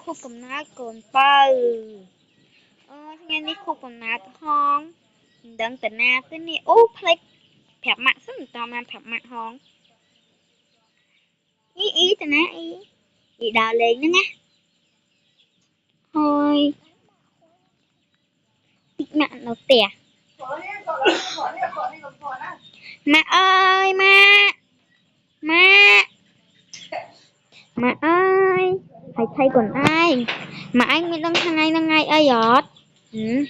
ខួបកំណើតកូនបើថ្ងៃនេះខួបកំណើតហងមិនដឹងតាណាទេនេះអូផ្លេចប្រាប់ម៉ាក់សិនតើបានប្រាប់ម៉ាក់ហងអ៊ីតាណាអ៊ីដើរលេងហ្នឹងណាហើយតិចម៉ាក់នៅផ្ទះម៉ាក់អើយម៉ាក់អើយហើយថៃកូនឯងម៉ាក់ឯងមិនដឹងថ្ងៃហ្នឹងថ្ងៃអីអត់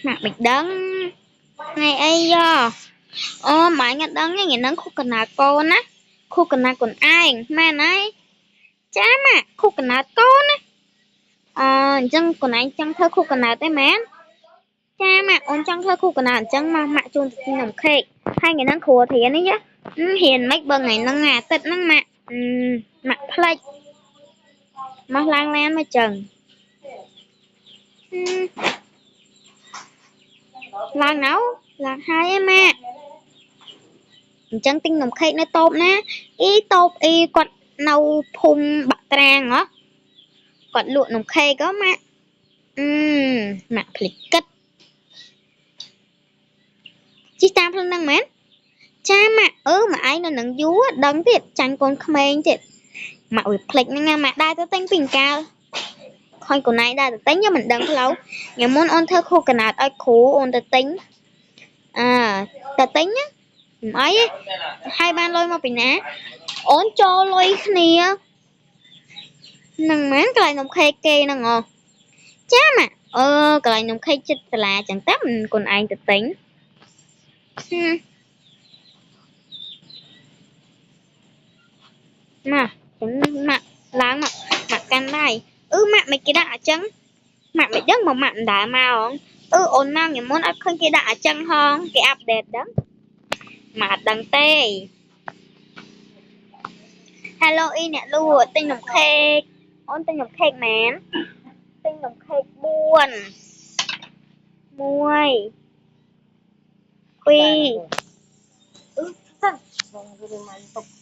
ម៉ាក់មិនដឹងថ្ងៃអីអូម៉ាក់អត់ដឹងទេថ្ងៃហ្នឹងខួបកំណើតកូនណាខួបកំណើតកូនឯងមែនហើយចាម៉ាក់ខួបកំណើតកូនណាអញ្ចឹងកូនឯងចង់ធ្វើខួបកំណើតទេមែនចាម៉ាក់អូនចង់ធ្វើខួបកំណើតអញ្ចឹងម៉ាក់ជូនទៅទិញនំខេកហើយថ្ងៃហ្នឹងគ្រូរៀននេះរៀនមិនបើថ្ងៃហ្នឹងអាទិត្យហ្នឹងម៉ាក់ផ្លេចមកឡើងឡានមកចឹងឡើងណៅឡើងហើយឯម៉ាក់អញ្ចឹងទិញនំខេកនៅតូបណាតូបគាត់នៅភូមិបាក់ត្រាងហ៎គាត់លក់នំខេកម៉ាក់ម៉ាក់ភ្លេចគិតជីតាមផ្លូវហ្នឹងមែនចាម៉ាក់ម៉ាក់ឯងនៅនឹងយូរដឹងទៀតចាញ់កូនក្មេងទៀតម៉ាក់វាភ្លេចហ្នឹងណាម៉ាក់ដើរទៅទិញពីកាលខូនកូនឯងដើរទៅទិញមិនដឹងផ្លូវថ្ងៃមុនអូនធ្វើខួបកំណើតឲ្យគ្រូអូនទៅទិញទៅទិញណាមិនអីទេហើយបានលុយមកពីណាអូនចូលលុយគ្នាហ្នឹងមែនកន្លែងនំខេកគេហ្នឹងចាម៉ាក់កន្លែងនំខេកចិត្តសាលាចឹងតែមិនកូនឯងទៅទិញម៉ាក់ចឹងម៉ាក់ឡើងម៉ាក់កាន់ដៃម៉ាក់មិនគេដាក់អញ្ចឹងម៉ាក់មិនដឹងមកម៉ាក់មិនដើរមកហងអូនមកថ្ងៃមុនអត់ឃើញគេដាក់អញ្ចឹងហងគេអាប់ដេតដឹងម៉ាក់អត់ដឹងទេ Hello អ្នកលក់ទិញនំខេកអូនទិញនំខេកមែនទិញនំខេក4 1 2សិន